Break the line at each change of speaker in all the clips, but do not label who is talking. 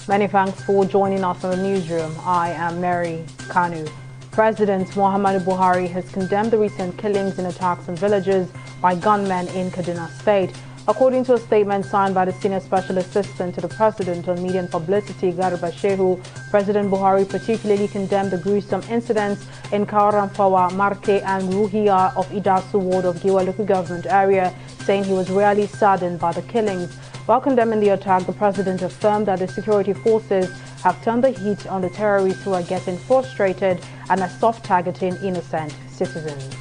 Many thanks for joining us in the newsroom. I am Mary Kanu. President Muhammadu Buhari has condemned the recent killings and attacks on villages by gunmen in Kaduna State. According to a statement signed by the Senior Special Assistant to the President on Media and Publicity, Garba Shehu, President Buhari particularly condemned the gruesome incidents in Karamfawa, Marke and Ruhia of Idasu ward of Giwa local government area, saying he was really saddened by the killings. While condemning the attack, the President affirmed that the security forces have turned the heat on the terrorists who are getting frustrated and are soft-targeting innocent citizens.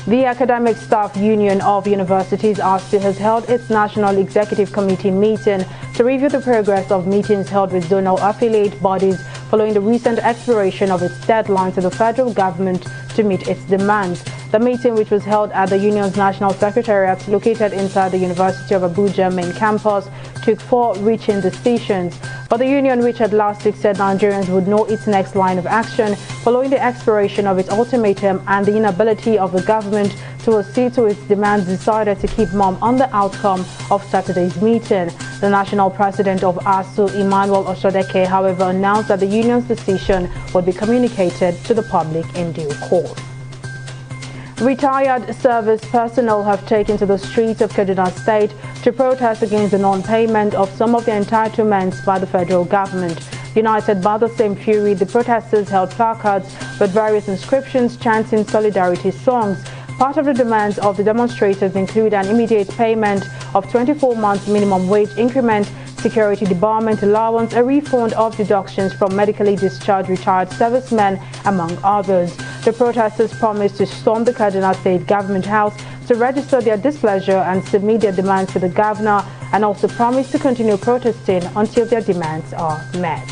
The Academic Staff Union of Universities (ASU) has held its National Executive Committee meeting to review the progress of meetings held with zonal affiliate bodies following the recent expiration of its deadline to the federal government to meet its demands. The meeting, which was held at the union's National Secretariat located inside the University of Abuja main campus, took 4 reaching decisions. But the union, which had last week said Nigerians would know its next line of action following the expiration of its ultimatum and the inability of the government to accede to its demands, decided to keep mum on the outcome of Saturday's meeting. The national president of ASU, Emmanuel Oshodeke, however, announced that the union's decision would be communicated to the public in due course. Retired service personnel have taken to the streets of Kaduna State to protest against the non-payment of some of their entitlements by the federal government. United by the same fury, the protesters held placards with various inscriptions chanting solidarity songs. Part of the demands of the demonstrators include an immediate payment of 24 months minimum wage increment, security debarment allowance, a refund of deductions from medically discharged retired servicemen, among others. The protesters promised to storm the Kaduna State Government House to register their displeasure and submit their demands to the governor, and also promised to continue protesting until their demands are met.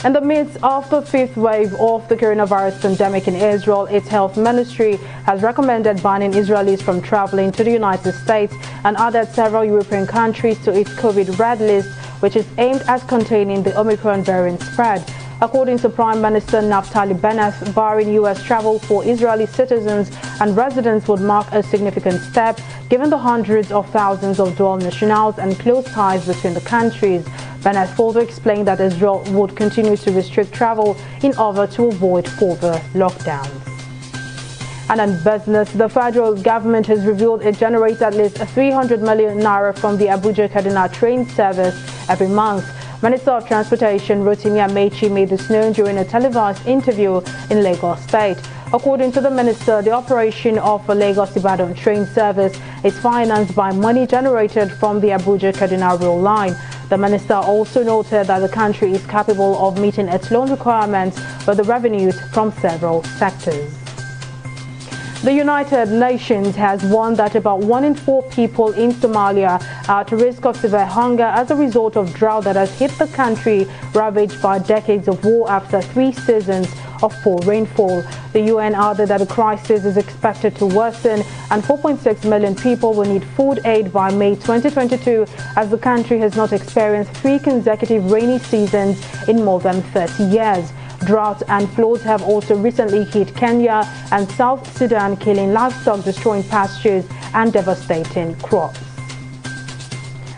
In the midst of the 5th wave of the coronavirus pandemic in Israel, its health ministry has recommended banning Israelis from traveling to the United States and added several European countries to its COVID red list, which is aimed at containing the Omicron variant spread. According to Prime Minister Naftali Bennett, barring U.S. travel for Israeli citizens and residents would mark a significant step, given the hundreds of thousands of dual nationals and close ties between the countries. Bennett further explained that Israel would continue to restrict travel in order to avoid further lockdowns. And in business, the federal government has revealed it generates at least 300 million naira from the Abuja-Kaduna train service every month. Minister of Transportation Rotimi Amechi made this known during a televised interview in Lagos State. According to the minister, the operation of a Lagos-Ibadan train service is financed by money generated from the Abuja-Kaduna rail line. The minister also noted that the country is capable of meeting its loan requirements with the revenues from several sectors. The United Nations has warned that about 1 in 4 people in Somalia are at risk of severe hunger as a result of drought that has hit the country, ravaged by decades of war after 3 seasons of poor rainfall. The UN added that the crisis is expected to worsen and 4.6 million people will need food aid by May 2022, as the country has not experienced 3 consecutive rainy seasons in more than 30 years. Drought and floods have also recently hit Kenya and South Sudan, killing livestock, destroying pastures and devastating crops.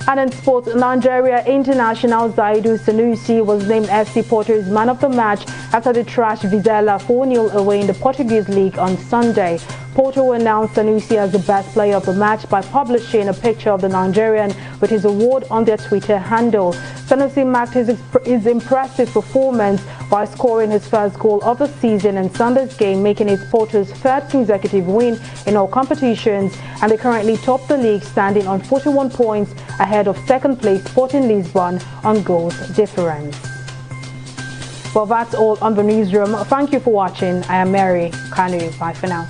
And in sports, Nigeria international Zaidu Sanusi was named FC Porto's man of the match after they trashed Vizela 4-0 away in the Portuguese league on Sunday. Porto announced Sanusi as the best player of the match by publishing a picture of the Nigerian with his award on their Twitter handle. Sanusi marked his impressive performance by scoring his first goal of the season in Sunday's game, making it Porto's 3rd consecutive win in all competitions, and they currently top the league, standing on 41 points ahead of 2nd place Sporting Lisbon on goals difference. Well, that's all on the newsroom. Thank you for watching. I am Mary Kanu. Bye for now.